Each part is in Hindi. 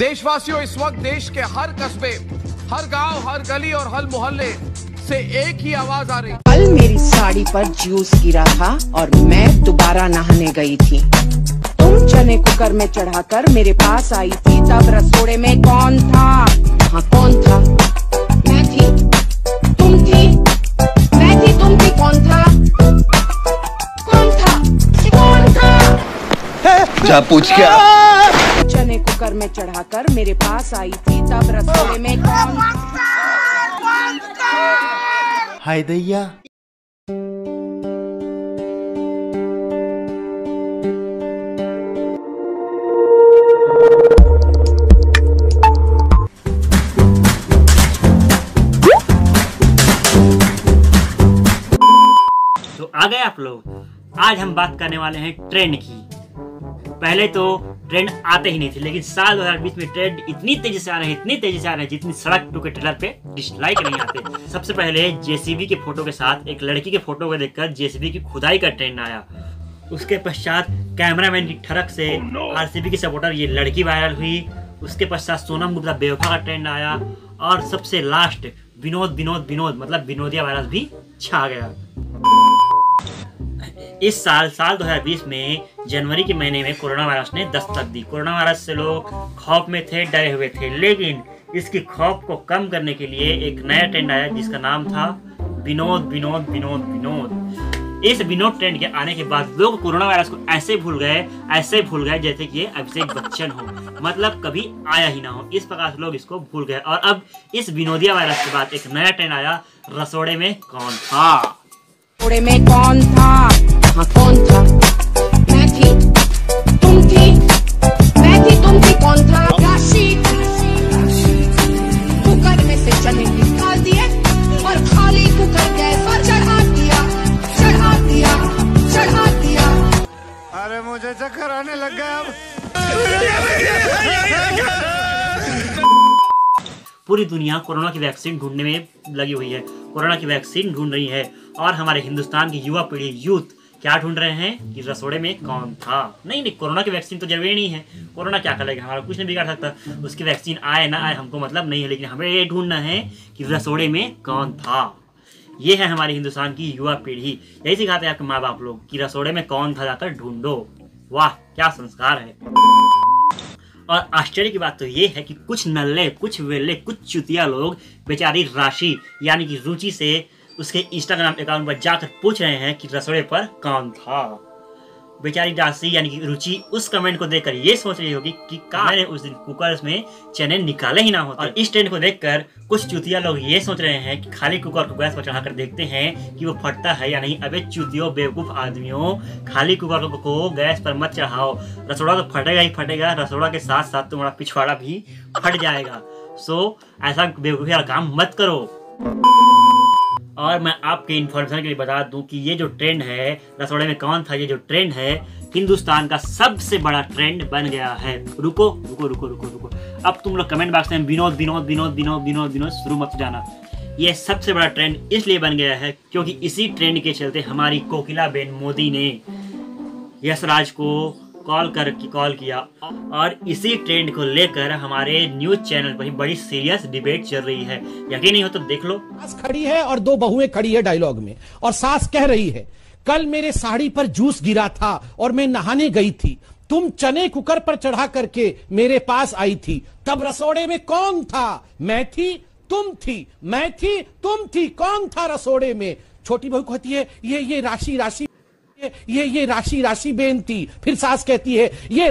देशवासियों, इस वक्त देश के हर कस्बे, हर गांव, हर गली और हर मोहल्ले से एक ही आवाज आ रही। कल मेरी साड़ी पर जूस गिरा था और मैं दोबारा नहाने गई थी। तुम चने कुकर में चढ़ाकर मेरे पास आई थी, तब रसोड़े में कौन था? हाँ, कौन था? मैं थी, तुम थी, मैं थी, तुम थी, कौन था? कौन था? कौन था? जा पूछ क्या? चने कुकर में चढ़ाकर मेरे पास आई थी, तब रसोड़े में कौन था? हाय दैया। तो आ गए आप लोग। आज हम बात करने वाले हैं ट्रेंड की। पहले तो ट्रेंड आते ही नहीं थे, लेकिन साल 2020 में ट्रेंड इतनी तेजी से आ रहे हैं जितनी सड़क टू के ट्रेलर पे डिसलाइक नहीं आते। सबसे पहले जेसीबी के फोटो के साथ एक लड़की के फोटो को देखकर जेसीबी की खुदाई का ट्रेंड आया। उसके पश्चात कैमरामैन की ठरक से आरसीबी की सपोर्टर ये लड़की वायरल हुई। उसके पश्चात सोनम गुप्ता बेवफा का ट्रेंड आया और सबसे लास्ट विनोद मतलब विनोदिया वायरस भी छा गया। इस साल 2020 में जनवरी के महीने में कोरोना वायरस ने दस्तक दी। कोरोना वायरस से लोग खौफ में थे, डरे हुए थे, लेकिन इसकी खौफ को कम करने के लिए एक नया ट्रेंड आया जिसका नाम था विनोद। इस विनोद ट्रेंड के आने के बाद लोग कोरोना वायरस को ऐसे भूल गए जैसे कि ये अभिषेक बच्चन हो, मतलब कभी आया ही ना हो। इस प्रकार से लोग इसको भूल गए। और अब इस विनोदिया वायरस के बाद एक नया ट्रेंड आया, रसोड़े में कौन था? रसोड़े में कौन था? हाँ, कौन था? मैं थी, तुम थी, मैं थी, तुम थी, कौन था? राशि कुकर में से चने निकाल दिए और खाली कुकर गैस पर चढ़ा दिया। अरे मुझे चक्कर आने लग गया अब। पूरी दुनिया कोरोना की वैक्सीन ढूंढने में लगी हुई है, कोरोना की वैक्सीन ढूंढ रही है। और हमारे हिंदुस्तान की युवा पीढ़ी, यूथ क्या ढूंढ रहे हैं कि रसोड़े में कौन था। नहीं, कोरोना की वैक्सीन तो जरूरी नहीं है। कोरोना क्या करेगा, हमारा कुछ नहीं बिगाड़ सकता। उसकी वैक्सीन आए ना आए हमको मतलब नहीं है, लेकिन हमें ये ढूंढना है कि रसोड़े में कौन था। ये है हमारी हिंदुस्तान की युवा पीढ़ी। यही सिखाते हैं आपके माँ बाप लोग कि रसोड़े में कौन था, जाकर ढूंढो। वाह, क्या संस्कार है। और आश्चर्य की बात तो ये है कि कुछ नल्ले, कुछ वेल्ले, कुछ चुतिया लोग बेचारी राशि यानी कि रुचि से उसके इंस्टाग्राम अकाउंट पर जाकर पूछ रहे हैं कि रसोड़े पर कौन था। बेचारी राशि यानी कि रुचि उस कमेंट को देखकर ये सोच रही होगी कि मैंने उस दिन कुकर में चने निकाले ही ना होते। और इस ट्रेंड को देखकर कुछ चुतिया लोग ये सोच रहे हैं कि खाली कुकर को गैस पर चढ़ाकर देखते हैं कि वो फटता है या नहीं। अबे चुतियों, बेवकूफ आदमियों, खाली कुकर को गैस पर मत चढ़ाओ। रसोड़ा तो फटेगा ही फटेगा, रसोड़ा के साथ साथ तुम्हारा पिछवाड़ा भी फट जाएगा। सो ऐसा बेवकूफी वाला काम मत करो। और मैं आपके इन्फॉर्मेशन के लिए बता दूं कि ये जो ट्रेंड है रसोड़े में कौन था, ये जो ट्रेंड है हिंदुस्तान का सबसे बड़ा ट्रेंड बन गया है। रुको, अब तुम लोग कमेंट बॉक्स में विनोद शुरू मत जाना। ये सबसे बड़ा ट्रेंड इसलिए बन गया है क्योंकि इसी ट्रेंड के चलते हमारी कोकिला बेन मोदी ने यशराज को कॉल किया और इसी ट्रेंड को लेकर हमारे न्यूज चैनल पर बड़ी सीरियस डिबेट चल रही है। यकीन नहीं हो तो देख लो। सास खड़ी है और दो बहुएं खड़ी है डायलॉग में, और सास कह रही है कल मेरे साड़ी पर जूस गिरा था और मैं नहाने गई थी। तुम चने कुकर पर चढ़ा करके मेरे पास आई थी, तब रसोड़े में कौन था? मैं थी, तुम थी, मैं थी, तुम थी, कौन था रसोड़े में? छोटी बहू कहती है ये राशि बेनती। फिर सास कहती है ये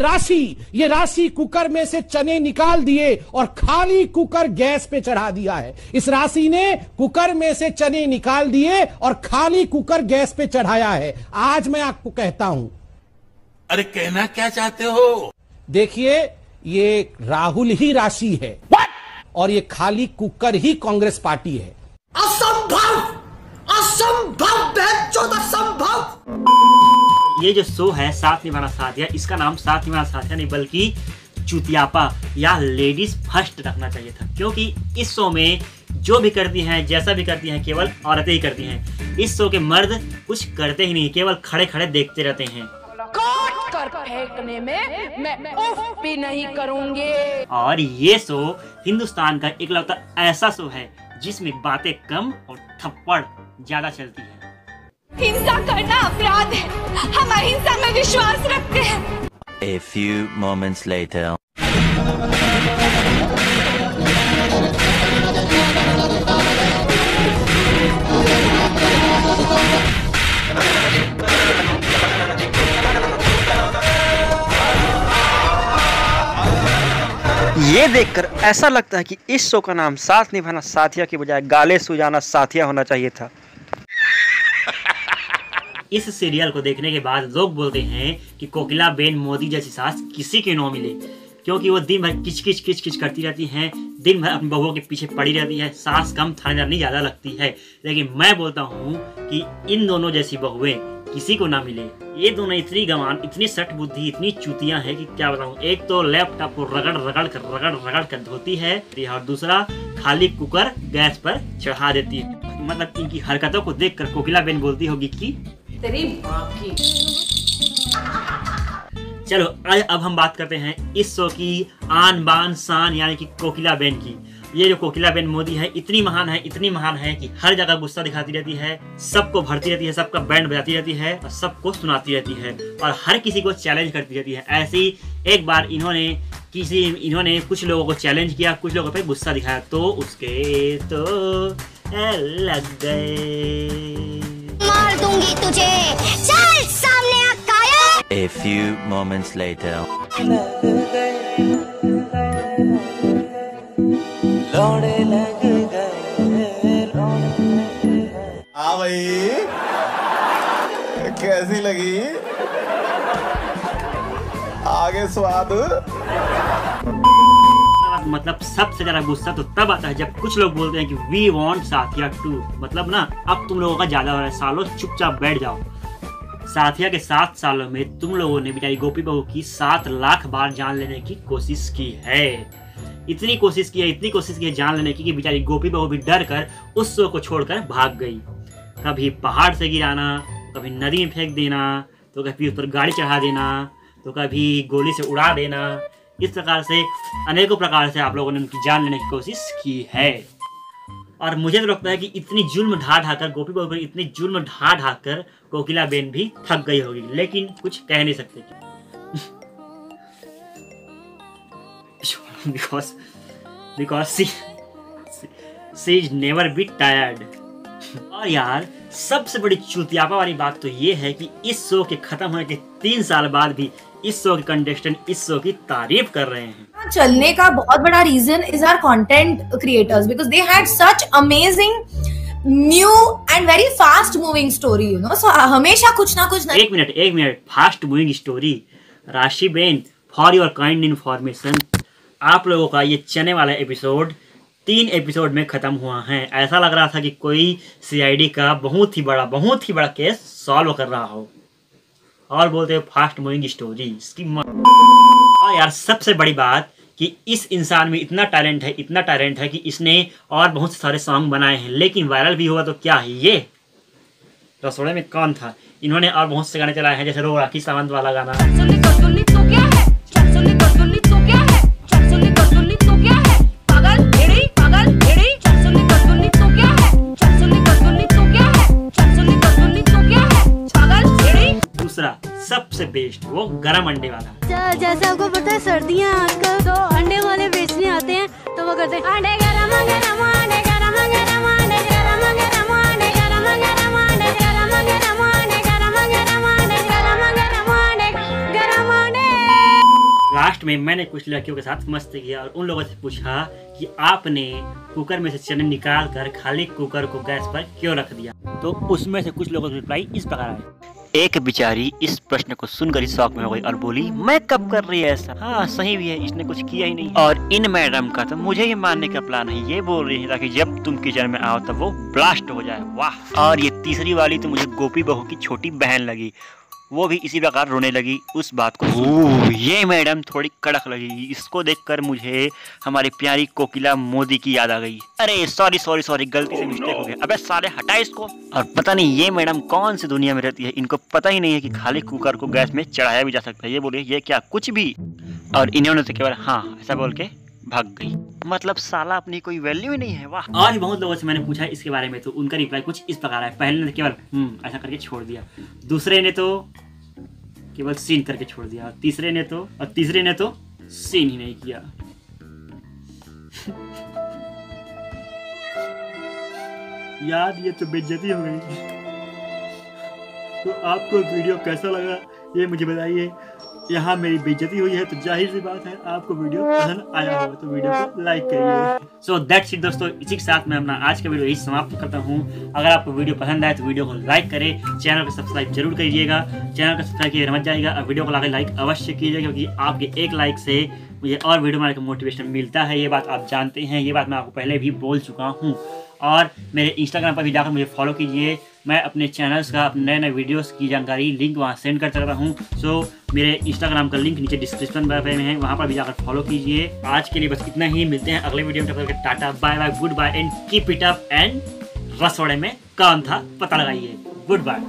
राशि कुकर में से चने निकाल दिए और खाली कुकर गैस पे चढ़ा दिया है। इस राशि ने कुकर में से चने निकाल दिए और खाली कुकर गैस पे चढ़ाया है। आज मैं आपको कहता हूं। अरे कहना क्या चाहते हो? देखिए, ये राहुल ही राशि है और ये खाली कुकर ही कांग्रेस पार्टी है। असंभव, ये जो शो है साथ निभाना साथिया, इसका नाम साथ निभाना साथिया नहीं बल्कि चुतियापा या लेडीज फर्स्ट रखना चाहिए था, क्योंकि इस शो में जो भी करती हैं, जैसा भी करती हैं, केवल औरतें ही करती हैं। इस शो के मर्द कुछ करते ही नहीं, केवल खड़े खड़े देखते रहते हैं। काट कर फेंकने में मैं उफ भी नहीं करूंगी। और ये शो हिंदुस्तान का इकलौता ऐसा शो है जिसमें बातें कम और थप्पड़ ज्यादा चलती है। हिंसा करना अपराध है, हम अहिंसा में विश्वास रखते हैं। A few moments later. ये देखकर ऐसा लगता है कि इस शो का नाम साथ निभाना साथिया की बजाय गाले सुजाना साथिया होना चाहिए था। इस सीरियल को देखने के बाद लोग बोलते हैं कि कोकिला बेन मोदी जैसी सास किसी की न मिले, क्योंकि वो दिन भर किच किच करती रहती हैं, दिन भर अपनी बहुओं के पीछे पड़ी रहती है। सास कम थानेदार नहीं ज़्यादा लगती है। लेकिन मैं बोलता हूँ कि इन दोनों जैसी बहुएं किसी को ना मिले। ये दोनों इतनी गंवार, इतनी सट बुद्धि, इतनी चूतियां हैं कि क्या बताऊँ। एक तो लैपटॉप को रगड़ कर धोती है और दूसरा खाली कुकर गैस पर चढ़ा देती है। मतलब इनकी हरकतों को देखकर कोकिला बेन बोलती होगी कि तेरी माँ की। चलो अब हम बात करते हैं इस शो की आन बान शान यानी कि कोकिला बेन की। ये जो कोकिला बेन मोदी है इतनी महान है कि हर जगह गुस्सा दिखाती रहती है, सबको भरती रहती है, सबका बैंड बजाती रहती है और सबको सुनाती रहती है और हर किसी को चैलेंज करती रहती है। ऐसी एक बार इन्होंने कुछ लोगों को चैलेंज किया, कुछ लोगों पे गुस्सा दिखाया तो उसके तो लग गए। मार दूंगी तुझे, चल सामने आ काया। A few moments later. हाँ भाई, कैसी लगी? आगे स्वाद। मतलब सबसे ज्यादा गुस्सा तो तब आता है जब कुछ लोग बोलते हैं कि वी वांट साथिया 2। मतलब ना अब तुम लोगों का ज्यादा हो रहा है, सालों चुपचाप बैठ जाओ। साथिया के 7 सालों में तुम लोगों ने बेचारी गोपी बहू की 7 लाख बार जान लेने की कोशिश की है। इतनी कोशिश की है जान लेने की कि बेचारी गोपी बहू भी डर कर उस शो को छोड़कर भाग गई। कभी पहाड़ से गिराना, कभी नदी में फेंक देना, तो कभी उस पर गाड़ी चढ़ा देना, तो कभी गोली से उड़ा देना। इस प्रकार से अनेकों प्रकार से आप लोगों ने उनकी जान लेने की कोशिश की है। और मुझे तो लगता है कि इतनी जुल्म ढा कर गोपी बहू पर इतनी जुल्म ढा कर कोकिला बेन भी थक गई होगी, लेकिन कुछ कह नहीं सकते because she is never be tired। और यार सबसे बड़ी चुतियापा वाली बात तो ये है कि इस शो के खत्म होने के 3 साल बाद भी इस शो के कंटेस्टेंट इस शो की तारीफ कर रहे हैं। चलने का बहुत बड़ा reason is our content creators because they had such amazing new and very fast moving story, you know. So हमेशा कुछ ना कुछ। एक minute fast moving story. Rashi बेन, फॉर योर काइंड इन्फॉर्मेशन, आप लोगों का ये चने वाला एपिसोड 3 एपिसोड में खत्म हुआ है। ऐसा लग रहा था कि कोई सीआईडी का बहुत ही बड़ा केस सॉल्व कर रहा हो और बोलते हो फास्ट मूविंग स्टोरी। इसकी और यार सबसे बड़ी बात कि इस इंसान में इतना टैलेंट है कि इसने और बहुत सारे सॉन्ग बनाए हैं, लेकिन वायरल भी हुआ तो क्या है ये रसोड़े में कौन था। इन्होंने और बहुत से गाने चलाए हैं, जैसे राखी सावंत वाला गाना। दूसरा सबसे बेस्ट वो गरम अंडे वाला। जैसे आपको पता है सर्दियाँ आजकल तो अंडे वाले बेचने आते हैं, तो वो कहते हैं अंडे गरम गरम अंडे गरम गरम अंडे गरम गरम अंडे गरम गरम अंडे गरम गरम अंडे गरम गरम अंडे गरम गरम अंडे गरम अंडे। लास्ट में मैंने कुछ लड़कियों के साथ मस्ती किया और उन लोगों से पूछा कि आपने कुकर में से चने निकाल कर खाली कुकर को गैस पर क्यों रख दिया, तो उसमें से कुछ लोगों की रिप्लाई इस प्रकार आई। एक बेचारी इस प्रश्न को सुनकर ही शौक में हो गई और बोली, मैं कब कर रही है ऐसा? हाँ सही भी है, इसने कुछ किया ही नहीं। और इन मैडम का तो मुझे ये मानने का प्लान है, ये बोल रही है ताकि जब तुम किचन में आओ तब वो ब्लास्ट हो जाए। वाह। और ये तीसरी वाली तो मुझे गोपी बहू की छोटी बहन लगी। वो भी इसी प्रकार रोने लगी उस बात को सुन। ये मैडम थोड़ी कड़क लगी। इसको देखकर मुझे हमारी प्यारी कोकिला मोदी की याद आ गई। अरे सॉरी गलती से मिस्टेक हो गया। अबे साले हटा इसको। और पता नहीं ये मैडम कौन सी दुनिया में रहती है, इनको पता ही नहीं है कि खाली कुकर को गैस में चढ़ाया भी जा सकता है। ये बोले ये क्या कुछ भी, और इन्होंने तो केवल हाँ ऐसा बोल के भाग गई। मतलब साला अपनी कोई वैल्यू ही नहीं है। वाह। और भी बहुत लोगों से मैंने पूछा इसके बारे में, तो उनका रिप्लाई कुछ इस प्रकार है। पहले ने केवल ऐसा करके छोड़ दिया, दूसरे ने तो केवल सीन करके छोड़ दिया, और तीसरे ने तो सीन ही नहीं किया। यार ये तो बेइज्जती हो गई। तो आपको वीडियो कैसा लगा ये मुझे बताइए। यहाँ मेरी बेइज्जती हुई है तो जाहिर सी बात है आपको वीडियो पसंद आया होगा, तो वीडियो को लाइक करिए। सो दैट्स इट दोस्तों, इसी के साथ मैं अपना आज का वीडियो यही समाप्त करता हूँ। अगर आपको वीडियो पसंद आए तो वीडियो को लाइक करें, चैनल को सब्सक्राइब जरूर करिएगा। चैनल को सब्सक्राइब किए मत जाएगा, और वीडियो को लाइक अवश्य कीजिएगा, क्योंकि आपके एक लाइक से मुझे और वीडियो बनाने का मोटिवेशन मिलता है। ये बात आप जानते हैं, ये बात मैं आपको पहले भी बोल चुका हूँ। और मेरे इंस्टाग्राम पर भी जाकर मुझे फॉलो कीजिए। मैं अपने चैनल्स का अपने नए वीडियोस की जानकारी लिंक वहाँ सेंड कर सकता हूँ। सो मेरे इंस्टाग्राम का लिंक नीचे डिस्क्रिप्शन में है, वहाँ पर भी जाकर फॉलो कीजिए। आज के लिए बस इतना ही, मिलते हैं अगले वीडियो में। Tata bye bye, good bye and keep it up. And रसोड़े में कौन था पता लगाइए। Good bye.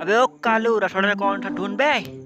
अबे ओ कालू, रसोड़े में कौन था ढूंढ बे।